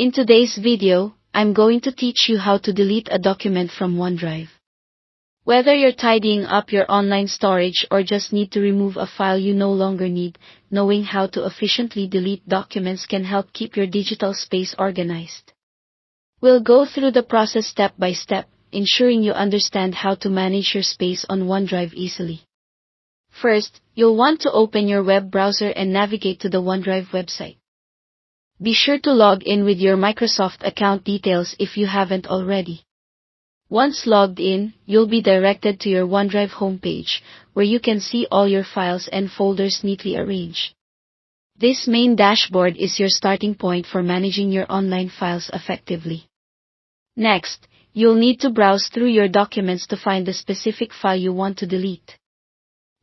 In today's video, I'm going to teach you how to delete a document from OneDrive. Whether you're tidying up your online storage or just need to remove a file you no longer need, knowing how to efficiently delete documents can help keep your digital space organized. We'll go through the process step by step, ensuring you understand how to manage your space on OneDrive easily. First, you'll want to open your web browser and navigate to the OneDrive website. Be sure to log in with your Microsoft account details if you haven't already. Once logged in, you'll be directed to your OneDrive homepage, where you can see all your files and folders neatly arranged. This main dashboard is your starting point for managing your online files effectively. Next, you'll need to browse through your documents to find the specific file you want to delete.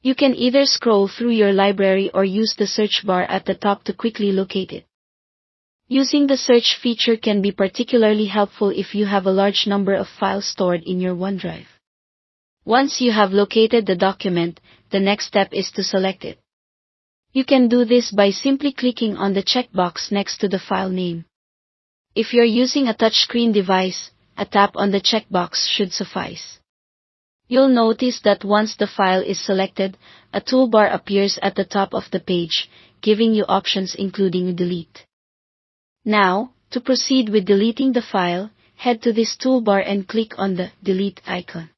You can either scroll through your library or use the search bar at the top to quickly locate it. Using the search feature can be particularly helpful if you have a large number of files stored in your OneDrive. Once you have located the document, the next step is to select it. You can do this by simply clicking on the checkbox next to the file name. If you're using a touchscreen device, a tap on the checkbox should suffice. You'll notice that once the file is selected, a toolbar appears at the top of the page, giving you options including delete. Now, to proceed with deleting the file, head to this toolbar and click on the delete icon.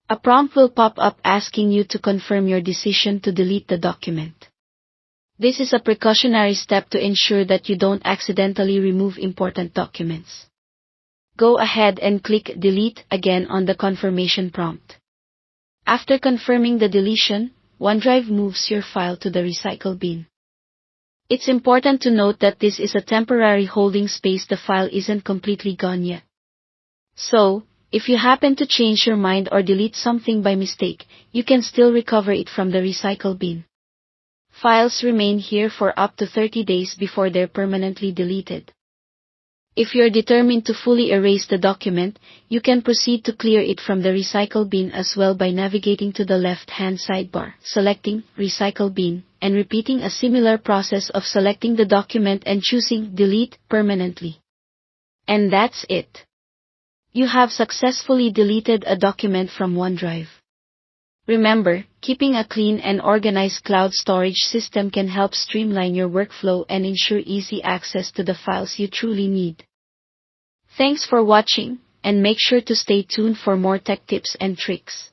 A prompt will pop up asking you to confirm your decision to delete the document. This is a precautionary step to ensure that you don't accidentally remove important documents. Go ahead and click delete again on the confirmation prompt. After confirming the deletion, OneDrive moves your file to the recycle bin. It's important to note that this is a temporary holding space. The file isn't completely gone yet. So, if you happen to change your mind or delete something by mistake, you can still recover it from the recycle bin. Files remain here for up to 30 days before they're permanently deleted. If you're determined to fully erase the document, you can proceed to clear it from the recycle bin as well by navigating to the left-hand sidebar, selecting Recycle Bin, and repeating a similar process of selecting the document and choosing Delete Permanently. And that's it. You have successfully deleted a document from OneDrive. Remember, keeping a clean and organized cloud storage system can help streamline your workflow and ensure easy access to the files you truly need. Thanks for watching, and make sure to stay tuned for more tech tips and tricks.